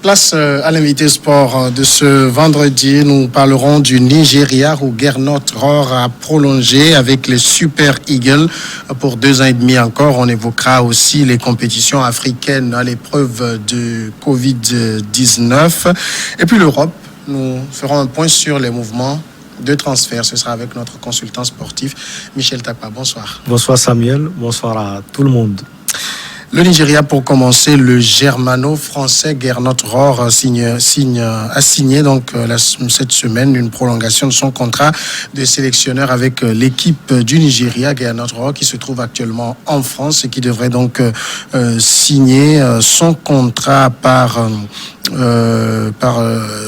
Place à l'invité sport de ce vendredi. Nous parlerons du Nigeria où Gernot Rohr a prolongé avec les Super Eagles pour 2 ans et demi encore. On évoquera aussi les compétitions africaines à l'épreuve de Covid-19. Et puis l'Europe, nous ferons un point sur les mouvements de transfert. Ce sera avec notre consultant sportif Michel Takpa. Bonsoir. Bonsoir Samuel, bonsoir à tout le monde. Le Nigeria, pour commencer, le germano-français Gernot Rohr a signé donc cette semaine une prolongation de son contrat de sélectionneur avec l'équipe du Nigeria. Gernot Rohr qui se trouve actuellement en France et qui devrait donc signer son contrat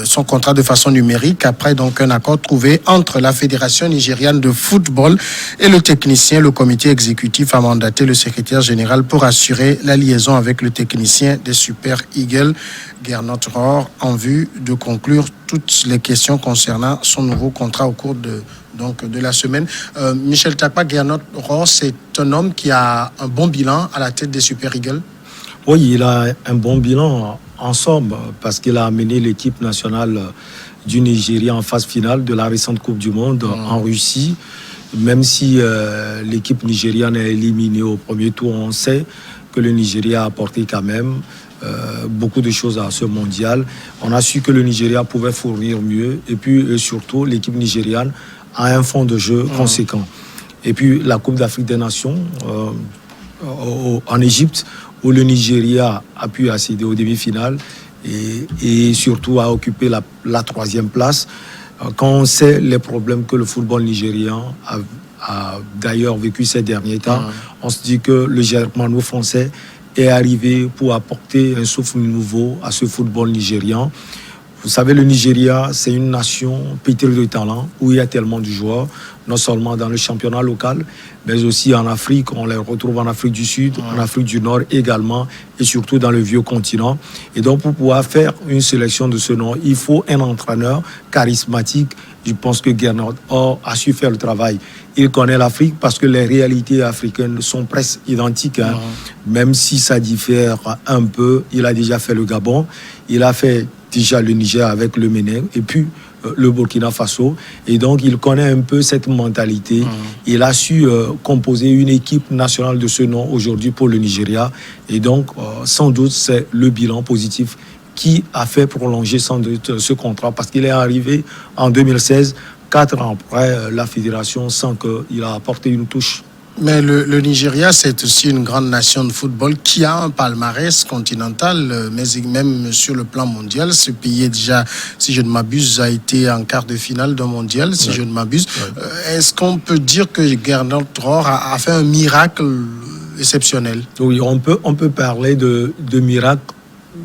son contrat de façon numérique après donc un accord trouvé entre la Fédération nigériane de football et le technicien. Le comité exécutif a mandaté le secrétaire général pour assurer la liaison avec le technicien des Super Eagles, Gernot Rohr, en vue de conclure toutes les questions concernant son nouveau contrat au cours de la semaine. Michel Takpa, Gernot Rohr, c'est un homme qui a un bon bilan à la tête des Super Eagles. Oui, il a un bon bilan en somme parce qu'il a amené l'équipe nationale du Nigeria en phase finale de la récente Coupe du Monde en Russie. Même si l'équipe nigériane est éliminée au premier tour, on sait que le Nigeria a apporté quand même beaucoup de choses à ce mondial. On a su que le Nigeria pouvait fournir mieux et puis surtout l'équipe nigériane a un fond de jeu conséquent. Et puis la Coupe d'Afrique des Nations en Égypte, où le Nigeria a pu accéder aux demi-finales et surtout a occupé la 3e place. Quand on sait les problèmes que le football nigérian a d'ailleurs vécu ces derniers temps, on se dit que le germano-français est arrivé pour apporter un souffle nouveau à ce football nigérian. Vous savez, le Nigeria, c'est une nation pétrie de talent, où il y a tellement de joueurs, non seulement dans le championnat local, mais aussi en Afrique. On les retrouve en Afrique du Sud, en Afrique du Nord également, et surtout dans le vieux continent. Et donc, pour pouvoir faire une sélection de ce nom, il faut un entraîneur charismatique. Je pense que Gernot Rohr a su faire le travail. Il connaît l'Afrique parce que les réalités africaines sont presque identiques. Même si ça diffère un peu, il a déjà fait le Gabon, il a fait déjà le Niger avec le Bénin et puis le Burkina Faso. Et donc, il connaît un peu cette mentalité. Il a su composer une équipe nationale de ce nom aujourd'hui pour le Nigeria. Et donc, sans doute, c'est le bilan positif qui a fait prolonger sans doute ce contrat parce qu'il est arrivé en 2016, 4 ans après la fédération, sans qu'il a apporté une touche. Mais le Nigeria, c'est aussi une grande nation de football qui a un palmarès continental, mais même sur le plan mondial. Ce pays est déjà, si je ne m'abuse, a été en quart de finale d'un mondial, si je ne m'abuse. Est-ce qu'on peut dire que Gernot Rohr a fait un miracle exceptionnel? Oui, on peut parler de miracle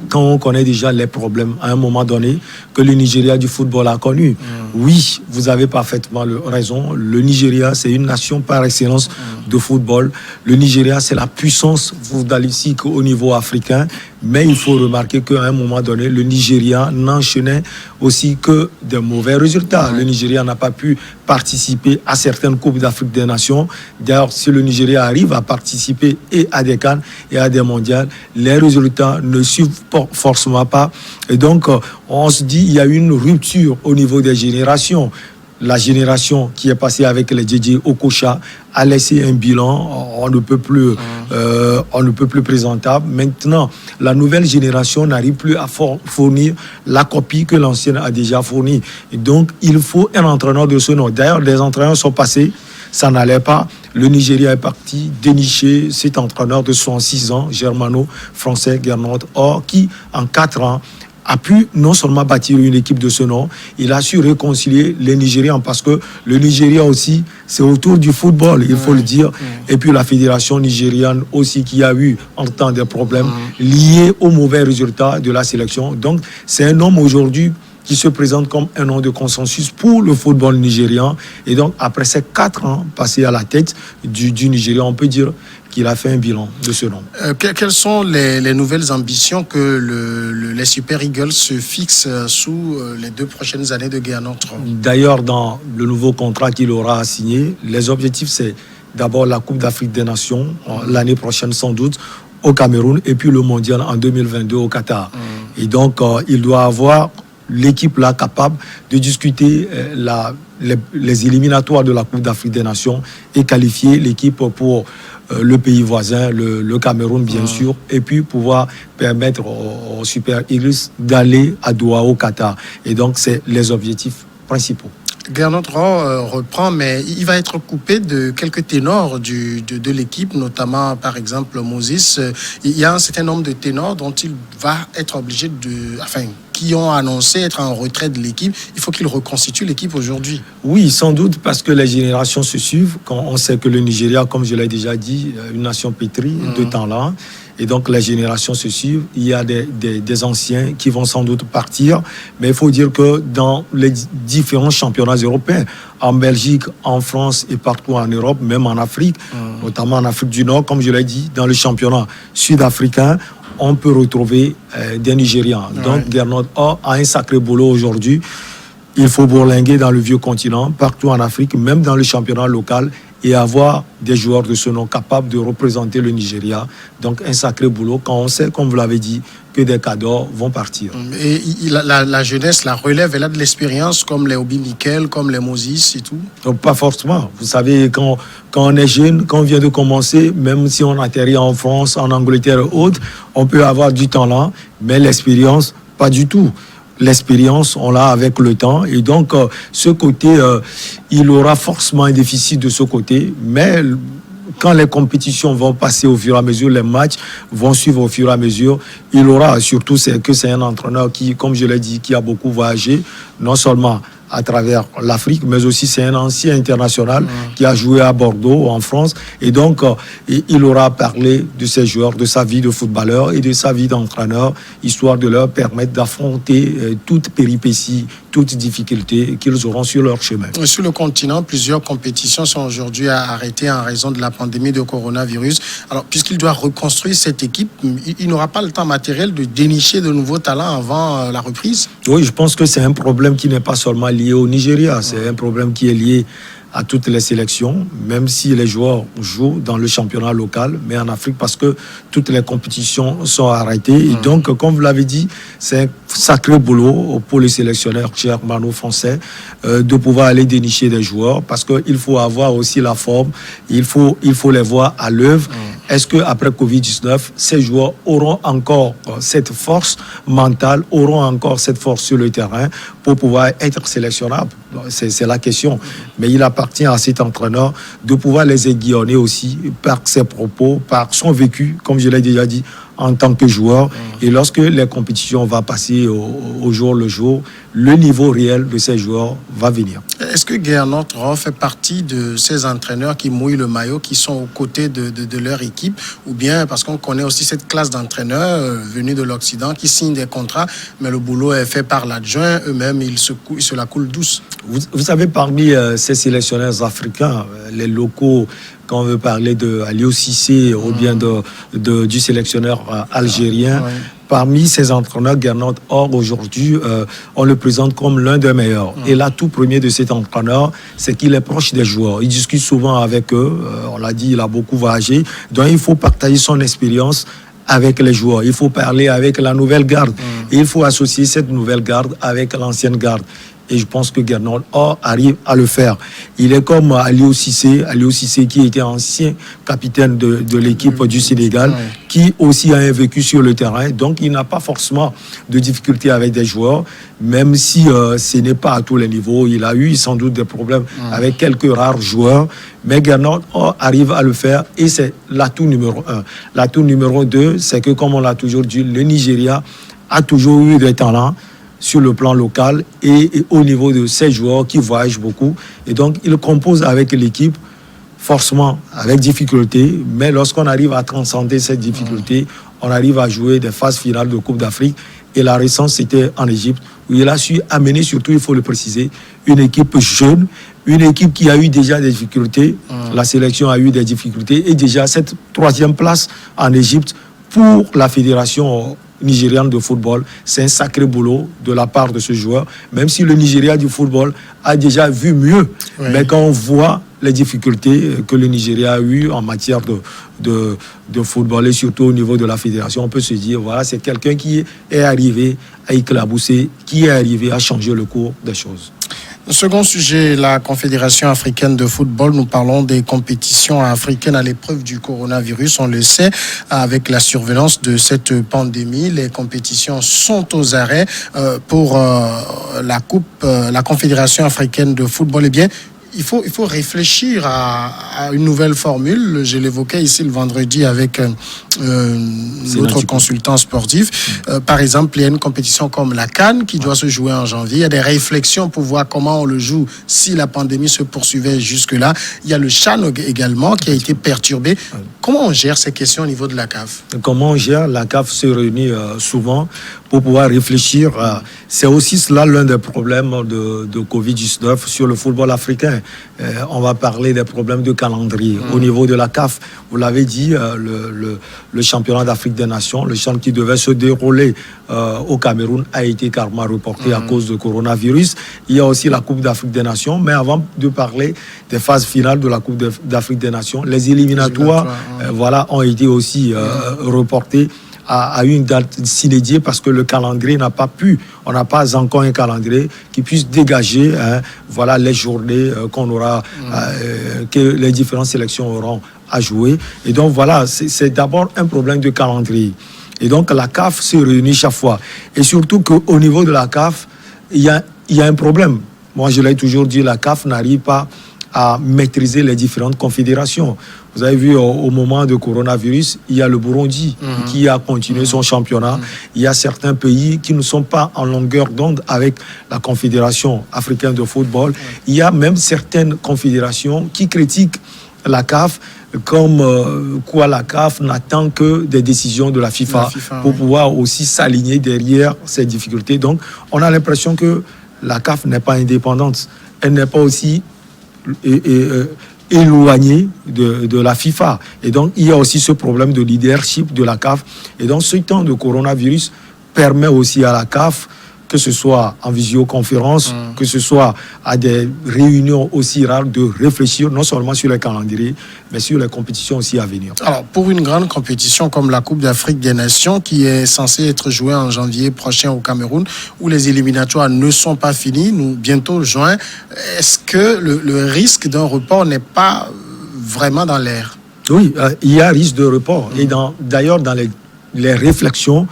quand on connaît déjà les problèmes à un moment donné que le Nigeria du football a connu. Oui, vous avez parfaitement raison. Le Nigeria, c'est une nation par excellence de football. Le Nigeria, c'est la puissance footballistique au niveau africain. Mais il faut remarquer qu'à un moment donné, le Nigeria n'enchaînait aussi que de mauvais résultats. Le Nigeria n'a pas pu participer à certaines Coupes d'Afrique des Nations. D'ailleurs, si le Nigeria arrive à participer et à des CAN et à des mondiales, les résultats ne suivent forcément pas. Et donc, on se dit qu'il y a une rupture au niveau des générations. La génération qui est passée avec les DJ Okocha a laissé un bilan, on ne peut plus présentable. Maintenant, la nouvelle génération n'arrive plus à fournir la copie que l'ancienne a déjà fournie. Et donc, il faut un entraîneur de ce nom. D'ailleurs, des entraîneurs sont passés, ça n'allait pas. Le Nigeria est parti dénicher cet entraîneur de 66 ans, germano-français Gernot Rohr, qui, en 4 ans, a pu non seulement bâtir une équipe de ce nom, il a su réconcilier les Nigérians parce que le Nigeria aussi, c'est autour du football, il faut le dire. Et puis la fédération nigériane aussi qui a eu en temps des problèmes liés aux mauvais résultats de la sélection. Donc c'est un homme aujourd'hui qui se présente comme un nom de consensus pour le football nigérian. Et donc après ces 4 ans passés à la tête du Nigeria, on peut dire qu'il a fait un bilan de ce nom. Quelles sont les nouvelles ambitions que les Super Eagles se fixent sous les 2 prochaines années de Gernot Rohr? D'ailleurs, dans le nouveau contrat qu'il aura signé, les objectifs, c'est d'abord la Coupe d'Afrique des Nations, l'année prochaine sans doute, au Cameroun, et puis le mondial en 2022 au Qatar. Et donc, il doit avoir l'équipe là capable de discuter les éliminatoires de la Coupe d'Afrique des Nations et qualifier l'équipe pour le pays voisin, le Cameroun bien sûr, et puis pouvoir permettre aux Super Eagles d'aller à Doha au Qatar. Et donc, c'est les objectifs principaux. Gernot Rohr reprend, mais il va être coupé de quelques ténors de l'équipe, notamment par exemple Moses. Il y a un certain nombre de ténors dont il va être obligé qui ont annoncé être en retrait de l'équipe. Il faut qu'il reconstitue l'équipe aujourd'hui. Oui, sans doute, parce que les générations se suivent. Quand on sait que le Nigeria, comme je l'ai déjà dit, une nation pétrie de talent. Et donc, les générations se suivent. Il y a des anciens qui vont sans doute partir. Mais il faut dire que dans les différents championnats européens, en Belgique, en France et partout en Europe, même en Afrique, notamment en Afrique du Nord, comme je l'ai dit, dans le championnat sud-africain, on peut retrouver des Nigérians. Donc, Gernot Rohr a un sacré boulot aujourd'hui. Il faut bourlinguer dans le vieux continent, partout en Afrique, même dans le championnat local, et avoir des joueurs de ce nom capables de représenter le Nigeria. Donc, un sacré boulot quand on sait, comme vous l'avez dit, que des cadors vont partir. Et la jeunesse, la relève, elle a de l'expérience comme les Obi Mikel, comme les Moses et tout? Donc, pas forcément. Vous savez, quand on est jeune, quand on vient de commencer, même si on atterrit en France, en Angleterre et autres, on peut avoir du talent, mais l'expérience, pas du tout. L'expérience, on l'a avec le temps. Et donc, ce côté, il aura forcément un déficit de ce côté. Mais quand les compétitions vont passer au fur et à mesure, les matchs vont suivre au fur et à mesure, il aura, surtout, c'est un entraîneur qui, comme je l'ai dit, qui a beaucoup voyagé, non seulement à travers l'Afrique, mais aussi c'est un ancien international qui a joué à Bordeaux, en France. Et donc, il aura parlé de ses joueurs, de sa vie de footballeur et de sa vie d'entraîneur, histoire de leur permettre d'affronter toute péripétie, toute difficulté qu'ils auront sur leur chemin. Sur le continent, plusieurs compétitions sont aujourd'hui arrêtées en raison de la pandémie de coronavirus. Alors, puisqu'il doit reconstruire cette équipe, il n'aura pas le temps matériel de dénicher de nouveaux talents avant la reprise? Oui, je pense que c'est un problème qui n'est pas seulement lié au Nigeria, c'est un problème qui est lié à toutes les sélections, même si les joueurs jouent dans le championnat local, mais en Afrique, parce que toutes les compétitions sont arrêtées. Et donc, comme vous l'avez dit, c'est un sacré boulot pour les sélectionneurs germano-français de pouvoir aller dénicher des joueurs, parce qu'il faut avoir aussi la forme, il faut les voir à l'œuvre. Est-ce qu'après Covid-19, ces joueurs auront encore cette force mentale, auront encore cette force sur le terrain pour pouvoir être sélectionnables? C'est la question. Mais il appartient à cet entraîneur de pouvoir les aiguillonner aussi par ses propos, par son vécu, comme je l'ai déjà dit, en tant que joueur. Et lorsque les compétitions vont passer au jour le jour, le niveau réel de ces joueurs va venir. Est-ce que Gernot Rohr fait partie de ces entraîneurs qui mouillent le maillot, qui sont aux côtés de leur équipe, ou bien parce qu'on connaît aussi cette classe d'entraîneurs venus de l'Occident qui signent des contrats, mais le boulot est fait par l'adjoint, eux-mêmes ils se la coulent douce? Vous savez, parmi ces sélectionneurs africains, les locaux, quand on veut parler de Aliou Cissé ou bien du sélectionneur algérien, parmi ces entraîneurs, Gernot Rohr, aujourd'hui, on le présente comme l'un des meilleurs. Et l'atout premier de cet entraîneur, c'est qu'il est proche des joueurs. Il discute souvent avec eux. On l'a dit, il a beaucoup voyagé. Donc, il faut partager son expérience avec les joueurs. Il faut parler avec la nouvelle garde. Et il faut associer cette nouvelle garde avec l'ancienne garde. Et je pense que Gernot Rohr arrive à le faire. Il est comme Aliou Cissé qui était ancien capitaine de l'équipe du Sénégal, qui aussi a un vécu sur le terrain. Donc, il n'a pas forcément de difficultés avec des joueurs, même si ce n'est pas à tous les niveaux. Il a eu sans doute des problèmes avec quelques rares joueurs. Mais Gernot Rohr arrive à le faire et c'est l'atout numéro 1. L'atout numéro 2, c'est que, comme on l'a toujours dit, le Nigeria a toujours eu des talents sur le plan local et au niveau de ces joueurs qui voyagent beaucoup. Et donc, il compose avec l'équipe, forcément avec difficulté, mais lorsqu'on arrive à transcender cette difficulté, on arrive à jouer des phases finales de Coupe d'Afrique. Et la récente, c'était en Égypte, où il a su amener, surtout, il faut le préciser, une équipe jeune, une équipe qui a eu déjà des difficultés. La sélection a eu des difficultés. Et déjà, cette 3e place en Égypte pour la fédération nigériane de football, c'est un sacré boulot de la part de ce joueur, même si le Nigeria du football a déjà vu mieux. Mais quand on voit les difficultés que le Nigeria a eues en matière de football et surtout au niveau de la fédération. On peut se dire, voilà, c'est quelqu'un qui est arrivé à éclabousser, qui est arrivé à changer le cours des choses. Second sujet, la Confédération africaine de football. Nous parlons des compétitions africaines à l'épreuve du coronavirus. On le sait, avec la survenance de cette pandémie, les compétitions sont aux arrêts pour la Confédération africaine de football. Eh bien, il faut réfléchir à une nouvelle formule. Je l'évoquais ici le vendredi avec notre consultant sportif. Par exemple, il y a une compétition comme la CAN qui doit se jouer en janvier. Il y a des réflexions pour voir comment on le joue si la pandémie se poursuivait jusque-là. Il y a le CHAN également qui a été perturbé. Comment on gère ces questions au niveau de la CAF? Comment on gère? La CAF se réunit souvent pour pouvoir réfléchir. C'est aussi cela l'un des problèmes de Covid-19 sur le football africain. On va parler des problèmes de calendrier au niveau de la CAF. Vous l'avez dit, le championnat d'Afrique des Nations, le CHAN qui devait se dérouler au Cameroun a été carrément reporté à cause de coronavirus. Il y a aussi la Coupe d'Afrique des Nations. Mais avant de parler des phases finales de la Coupe d'Afrique des Nations, les éliminatoires ont été aussi reportés à une date s'inédiée parce que le calendrier on n'a pas encore un calendrier qui puisse dégager les journées qu'on aura, que les différentes sélections auront à jouer. Et donc voilà, c'est d'abord un problème de calendrier. Et donc la CAF se réunit chaque fois. Et surtout qu'au niveau de la CAF, il y a un problème. Moi, je l'ai toujours dit, la CAF n'arrive pas à maîtriser les différentes confédérations. Vous avez vu, au moment de coronavirus, il y a le Burundi qui a continué son championnat. Il y a certains pays qui ne sont pas en longueur d'onde avec la Confédération africaine de football. Il y a même certaines confédérations qui critiquent la CAF comme quoi la CAF n'attend que des décisions de la FIFA pour pouvoir aussi s'aligner derrière ces difficultés. Donc, on a l'impression que la CAF n'est pas indépendante. Elle n'est pas aussi éloignée de la FIFA. Et donc, il y a aussi ce problème de leadership de la CAF. Et donc, ce temps de coronavirus permet aussi à la CAF, que ce soit en visioconférence, que ce soit à des réunions aussi rares, de réfléchir non seulement sur les calendriers, mais sur les compétitions aussi à venir. Alors, pour une grande compétition comme la Coupe d'Afrique des Nations, qui est censée être jouée en janvier prochain au Cameroun, où les éliminatoires ne sont pas finis, nous bientôt juin, est-ce que le risque d'un report n'est pas vraiment dans l'air? Oui, il y a risque de report. Et d'ailleurs, dans les réflexions,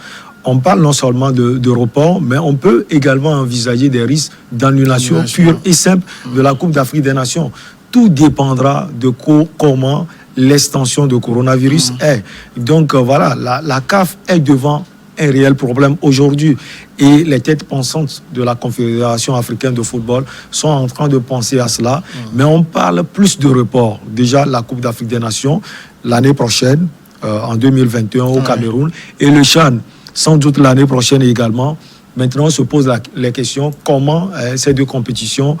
on parle non seulement de report, mais on peut également envisager des risques d'annulation pure et simple de la Coupe d'Afrique des Nations. Tout dépendra de comment l'extension de coronavirus est. Donc voilà, la CAF est devant un réel problème aujourd'hui. Et les têtes pensantes de la Confédération africaine de football sont en train de penser à cela. Mais on parle plus de report. Déjà, la Coupe d'Afrique des Nations, l'année prochaine, en 2021 au Cameroun, et le CHAN, sans doute l'année prochaine également. Maintenant, on se pose les questions comment ces deux compétitions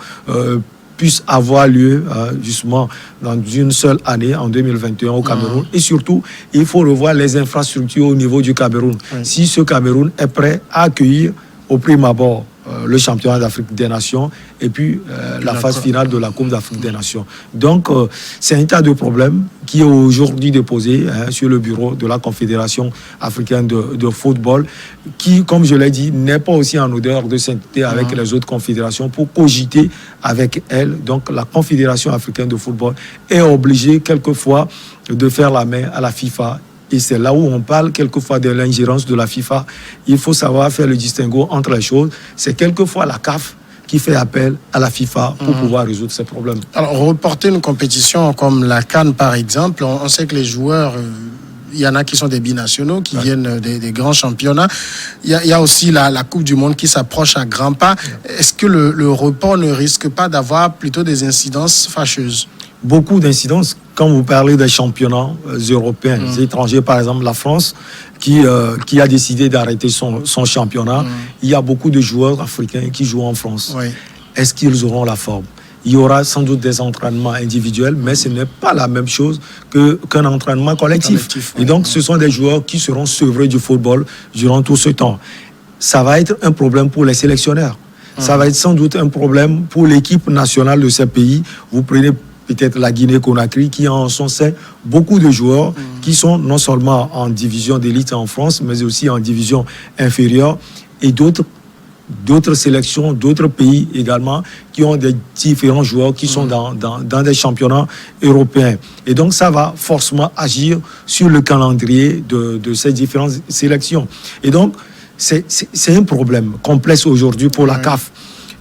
puissent avoir lieu justement dans une seule année, en 2021 au Cameroun. Et surtout, il faut revoir les infrastructures au niveau du Cameroun. Si ce Cameroun est prêt à accueillir au prime abord le championnat d'Afrique des Nations et puis la phase finale de la Coupe d'Afrique des Nations. Donc, c'est un tas de problèmes qui est aujourd'hui déposé sur le bureau de la Confédération africaine de football, qui, comme je l'ai dit, n'est pas aussi en odeur de sainteté avec les autres confédérations pour cogiter avec elle. Donc, la Confédération africaine de football est obligée quelquefois de faire la main à la FIFA. Et c'est là où on parle quelquefois de l'ingérence de la FIFA. Il faut savoir faire le distinguo entre les choses. C'est quelquefois la CAF qui fait appel à la FIFA pour pouvoir résoudre ces problèmes. Alors, reporter une compétition comme la CAN, par exemple, on sait que les joueurs... il y en a qui sont des binationaux, qui viennent des grands championnats. Il y a aussi la Coupe du Monde qui s'approche à grands pas. Est-ce que le report ne risque pas d'avoir plutôt des incidences fâcheuses? Beaucoup d'incidences. Quand vous parlez des championnats européens, des étrangers, par exemple la France, qui a décidé d'arrêter son championnat, il y a beaucoup de joueurs africains qui jouent en France. Est-ce qu'ils auront la forme? Il y aura sans doute des entraînements individuels, mais ce n'est pas la même chose qu'un entraînement collectif. Et donc, ce sont des joueurs qui seront sevrés du football durant tout ce temps. Ça va être un problème pour les sélectionneurs. Ça va être sans doute un problème pour l'équipe nationale de ces pays. Vous prenez peut-être la Guinée-Conakry, qui a en son sein beaucoup de joueurs qui sont non seulement en division d'élite en France, mais aussi en division inférieure, et d'autres sélections, d'autres pays également, qui ont des différents joueurs qui sont dans des championnats européens. Et donc, ça va forcément agir sur le calendrier de ces différentes sélections. Et donc, c'est un problème complexe aujourd'hui pour la CAF.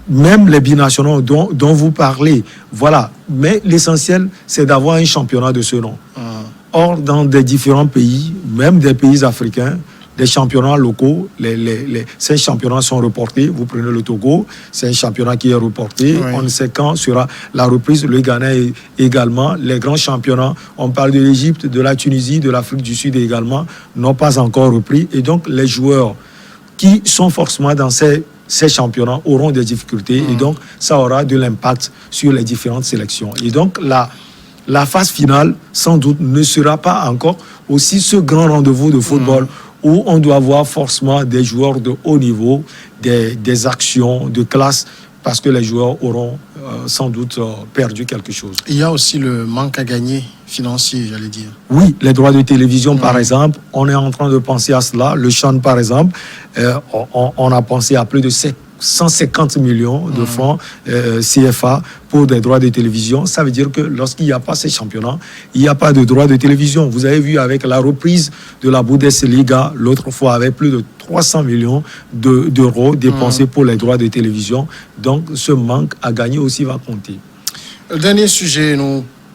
Même les binationaux dont vous parlez, voilà. Mais l'essentiel, c'est d'avoir un championnat de ce nom. Or, dans des différents pays, même des pays africains, des championnats locaux, ces championnats sont reportés. Vous prenez le Togo, c'est un championnat qui est reporté. On ne sait quand sera la reprise. Le Ghana également. Les grands championnats, on parle de l'Égypte, de la Tunisie, de l'Afrique du Sud également, n'ont pas encore repris. Et donc, les joueurs qui sont forcément dans ces championnats auront des difficultés. Et donc, ça aura de l'impact sur les différentes sélections. Et donc, la phase finale, sans doute, ne sera pas encore aussi ce grand rendez-vous de football où on doit avoir forcément des joueurs de haut niveau, des actions de classe, parce que les joueurs auront sans doute perdu quelque chose. Il y a aussi le manque à gagner financier, j'allais dire. Oui, les droits de télévision, par exemple, on est en train de penser à cela. Le CHAN, par exemple, on a pensé à plus de 150 millions de francs CFA pour des droits de télévision. Ça veut dire que lorsqu'il n'y a pas ces championnats, il n'y a pas de droits de télévision. Vous avez vu avec la reprise de la Bundesliga, l'autre fois, avec plus de 300 millions d'euros dépensés pour les droits de télévision. Donc, ce manque à gagner aussi va compter. Le dernier sujet,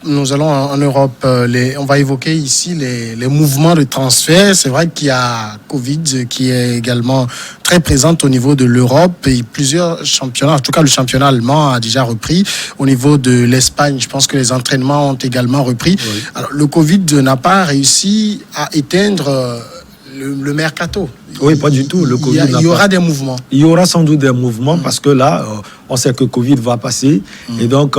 nous allons en Europe. On va évoquer ici les mouvements de transfert. C'est vrai qu'il y a Covid qui est également très présente au niveau de l'Europe et plusieurs championnats. En tout cas, le championnat allemand a déjà repris. Au niveau de l'Espagne, je pense que les entraînements ont également repris. Oui. Alors, le Covid n'a pas réussi à éteindre le mercato. Oui, pas du tout. Il y aura des mouvements. Il y aura sans doute des mouvements parce que là, on sait que Covid va passer et donc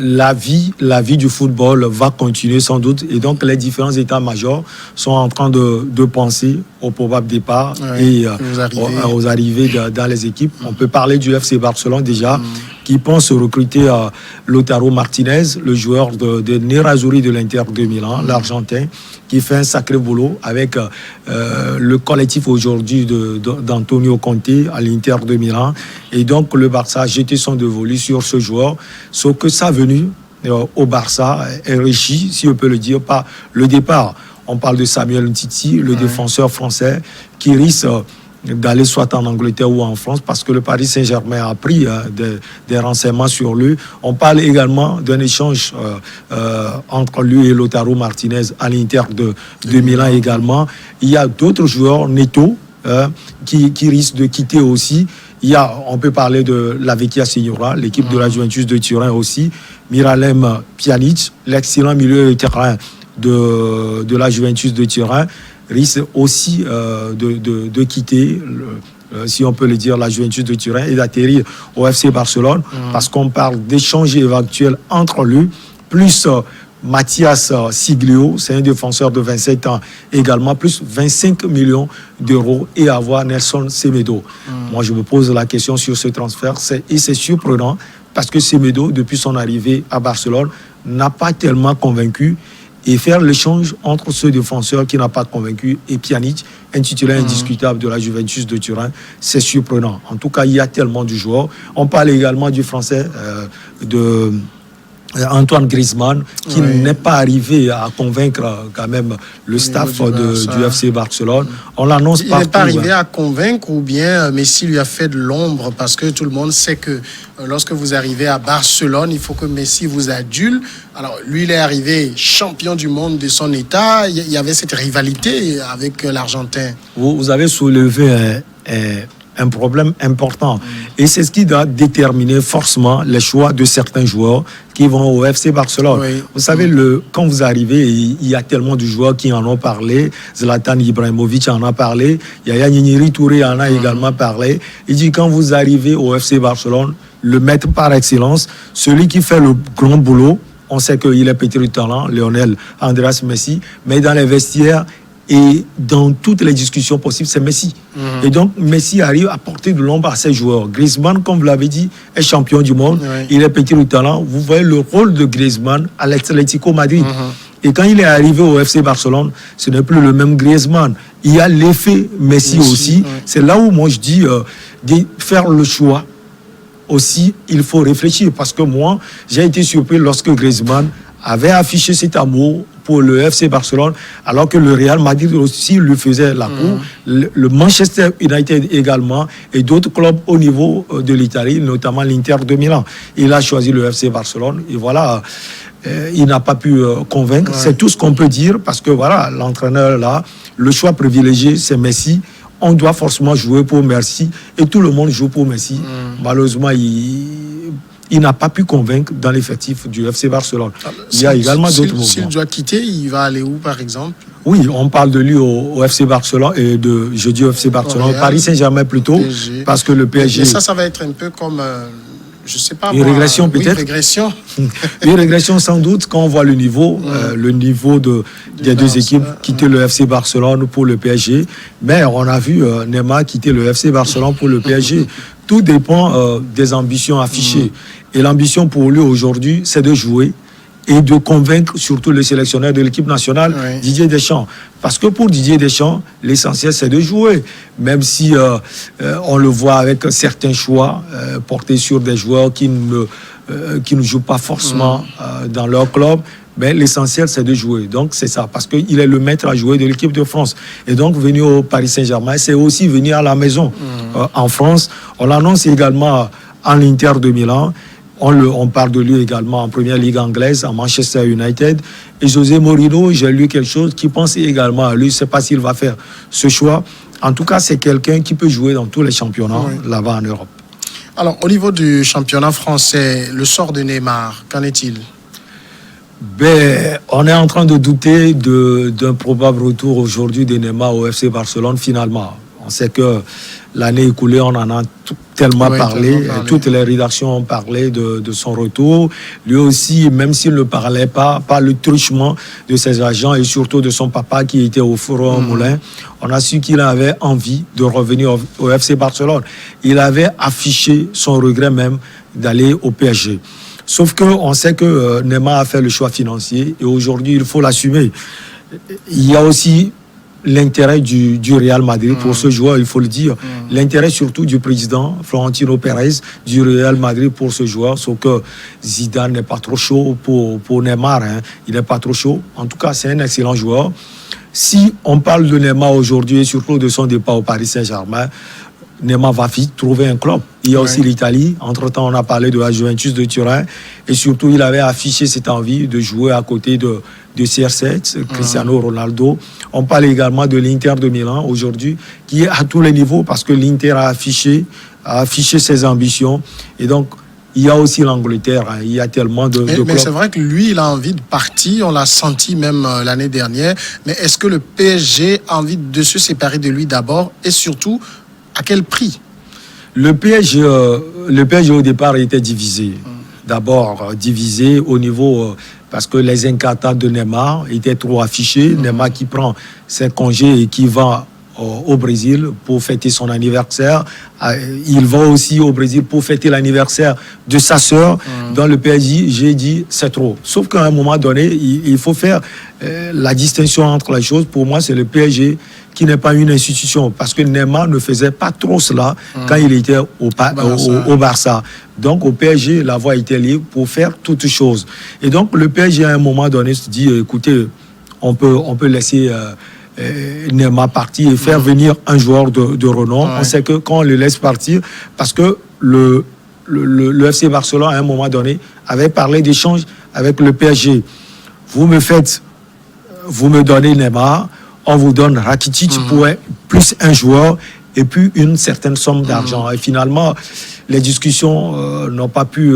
la vie du football va continuer sans doute. Et donc les différents états-majors sont en train de penser au probable départ et aux arrivées dans les équipes. On peut parler du FC Barcelone déjà, qui pense recruter Lautaro Martinez, le joueur de Nerazzurri de l'Inter de Milan, l'Argentin, qui fait un sacré boulot avec le collectif aujourd'hui d'Antonio Conte à l'Inter de Milan. Et donc le Barça a jeté son dévolu sur ce joueur, sauf que sa venue au Barça est enrichie, si on peut le dire, par le départ. On parle de Samuel Umtiti, le défenseur français, qui risque d'aller soit en Angleterre ou en France parce que le Paris Saint-Germain a pris des renseignements sur lui. On parle également d'un échange entre lui et Lautaro Martinez à l'Inter de Milan également. Il y a d'autres joueurs, Neto, qui risquent de quitter aussi. On peut parler de la Vecchia Signora, l'équipe de la Juventus de Turin aussi, Miralem Pjanic, l'excellent milieu de terrain de la Juventus de Turin, risque aussi de quitter, si on peut le dire, la Juventus de Turin et d'atterrir au FC Barcelone, parce qu'on parle d'échanges éventuels entre lui, plus Mathias Siglio, c'est un défenseur de 27 ans également, plus 25 millions d'euros et avoir Nelson Semedo. Moi, je me pose la question sur ce transfert, et c'est surprenant, parce que Semedo, depuis son arrivée à Barcelone, n'a pas tellement convaincu. Et faire l'échange entre ce défenseur qui n'a pas convaincu et Pjanic, un titulaire indiscutable de la Juventus de Turin, c'est surprenant. En tout cas, il y a tellement de joueurs. On parle également du français, Antoine Griezmann, qui n'est pas arrivé à convaincre quand même le staff du FC Barcelone. On l'annonce partout. Il n'est pas arrivé à convaincre, ou bien Messi lui a fait de l'ombre, parce que tout le monde sait que lorsque vous arrivez à Barcelone, il faut que Messi vous adule. Alors lui, il est arrivé champion du monde de son état. Il y avait cette rivalité avec l'Argentin. Vous avez soulevé un problème important. Et c'est ce qui doit déterminer forcément les choix de certains joueurs qui vont au FC Barcelone. Oui. Vous savez, quand vous arrivez, il y a tellement de joueurs qui en ont parlé. Zlatan Ibrahimovic en a parlé. Yaya Nini Touré en a également parlé. Il dit, quand vous arrivez au FC Barcelone, le maître par excellence, celui qui fait le grand boulot, on sait qu'il est pétri de talent, Lionel Andrés Messi, mais dans les vestiaires, Et dans toutes les discussions possibles, c'est Messi. Et donc, Messi arrive à porter de l'ombre à ses joueurs. Griezmann, comme vous l'avez dit, est champion du monde. Il est petit au talent. Vous voyez le rôle de Griezmann à l'Atlético Madrid. Et quand il est arrivé au FC Barcelone, ce n'est plus le même Griezmann. Il y a l'effet Messi aussi. C'est là où moi je dis de faire le choix. Aussi, il faut réfléchir. Parce que moi, j'ai été surpris lorsque Griezmann avait affiché cet amour pour le FC Barcelone, alors que le Real Madrid aussi lui faisait la cour. Le Manchester United également, et d'autres clubs au niveau de l'Italie, notamment l'Inter de Milan. Il a choisi le FC Barcelone, et voilà, il n'a pas pu convaincre. C'est tout ce qu'on peut dire, parce que voilà, l'entraîneur là, le choix privilégié, c'est Messi. On doit forcément jouer pour Messi, et tout le monde joue pour Messi. Malheureusement, il n'a pas pu convaincre dans l'effectif du FC Barcelone. Il y a également d'autres mouvements. S'il doit quitter, il va aller où, par exemple? Oui, on parle de lui au FC Barcelone, et je dis au FC Barcelone, Paris Saint-Germain plutôt, PSG. Parce que le PSG... Et ça va être un peu comme... je sais pas. Une régression peut-être. Une régression. Une régression sans doute quand on voit le niveau des deux équipes quitter le FC Barcelone pour le PSG. Mais on a vu Neymar quitter le FC Barcelone pour le PSG. Tout dépend des ambitions affichées. Et l'ambition pour lui aujourd'hui, c'est de jouer et de convaincre surtout le sélectionneur de l'équipe nationale, Didier Deschamps. Parce que pour Didier Deschamps, l'essentiel, c'est de jouer. Même si on le voit avec certains choix portés sur des joueurs qui ne jouent pas forcément dans leur club. Mais l'essentiel, c'est de jouer. Donc, c'est ça. Parce qu'il est le maître à jouer de l'équipe de France. Et donc, venir au Paris Saint-Germain, c'est aussi venir à la maison. En France, on l'annonce également en l'Inter de Milan. On parle de lui également en première ligue anglaise, à Manchester United. Et José Mourinho, j'ai lu quelque chose qui pense également à lui. Je ne sais pas s'il va faire ce choix. En tout cas, c'est quelqu'un qui peut jouer dans tous les championnats là-bas en Europe. Alors, au niveau du championnat français, le sort de Neymar, qu'en est-il? On est en train de douter d'un probable retour aujourd'hui de Neymar au FC Barcelone finalement. On sait que l'année écoulée, on en a tellement parlé. Toutes les rédactions ont parlé de son retour. Lui aussi, même s'il ne parlait pas le truchement de ses agents et surtout de son papa qui était au four au moulin, on a su qu'il avait envie de revenir au FC Barcelone. Il avait affiché son regret même d'aller au PSG. Sauf qu'on sait que Neymar a fait le choix financier et aujourd'hui, il faut l'assumer. Il y a aussi l'intérêt du Real Madrid pour ce joueur, il faut le dire. L'intérêt surtout du président Florentino Pérez du Real Madrid pour ce joueur. Sauf que Zidane n'est pas trop chaud pour Neymar. Il n'est pas trop chaud. En tout cas, c'est un excellent joueur. Si on parle de Neymar aujourd'hui et surtout de son départ au Paris Saint-Germain, Neymar va vite trouver un club. Il y a aussi l'Italie. Entre-temps, on a parlé de la Juventus de Turin. Et surtout, il avait affiché cette envie de jouer à côté de CR7, Cristiano Ronaldo. On parle également de l'Inter de Milan aujourd'hui, qui est à tous les niveaux parce que l'Inter a affiché ses ambitions. Et donc, il y a aussi l'Angleterre. Il y a tellement de clubs. Mais c'est vrai que lui, il a envie de partir. On l'a senti même l'année dernière. Mais est-ce que le PSG a envie de se séparer de lui d'abord et surtout, à quel prix? Le PSG au départ était divisé. D'abord divisé au niveau parce que les incartades de Neymar étaient trop affichés. Neymar qui prend ses congés et qui va au Brésil pour fêter son anniversaire. Il va aussi au Brésil pour fêter l'anniversaire de sa sœur. Dans le PSG, j'ai dit c'est trop. Sauf qu'à un moment donné, il faut faire la distinction entre les choses. Pour moi, c'est le PSG qui n'est pas une institution. Parce que Neymar ne faisait pas trop cela quand il était au Barça. Donc au PSG, la voie était libre pour faire toutes choses. Et donc le PSG, à un moment donné, se dit, écoutez, on peut laisser Neymar partir et faire venir un joueur de renom. On sait que quand on le laisse partir, parce que le FC Barcelone, à un moment donné, avait parlé d'échange avec le PSG. Vous me donnez Neymar, on vous donne Rakitic pour plus un joueur et puis une certaine somme d'argent. Et finalement, les discussions n'ont pas pu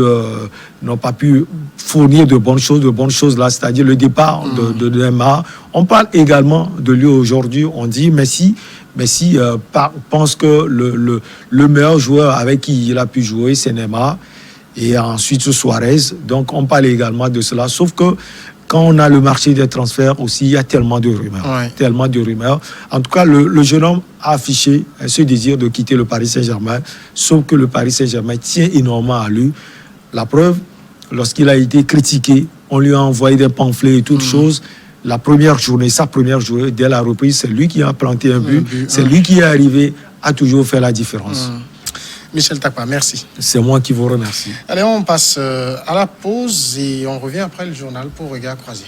fournir de bonnes choses là, c'est-à-dire le départ de Neymar. On parle également de lui aujourd'hui. On dit Messi pense que le meilleur joueur avec qui il a pu jouer, c'est Neymar. Et ensuite Suarez. Donc on parle également de cela. Sauf que quand on a le marché des transferts aussi, il y a tellement de rumeurs. Ouais. Tellement de rumeurs. En tout cas, le jeune homme a affiché ce désir de quitter le Paris Saint-Germain, sauf que le Paris Saint-Germain tient énormément à lui. La preuve, lorsqu'il a été critiqué, on lui a envoyé des pamphlets et toutes choses. La première journée, sa première journée, dès la reprise, c'est lui qui a planté un but. C'est lui qui est arrivé à toujours faire la différence. Michel Takpa, merci. C'est moi qui vous remercie. Allez, on passe à la pause et on revient après le journal pour Regard Croisé.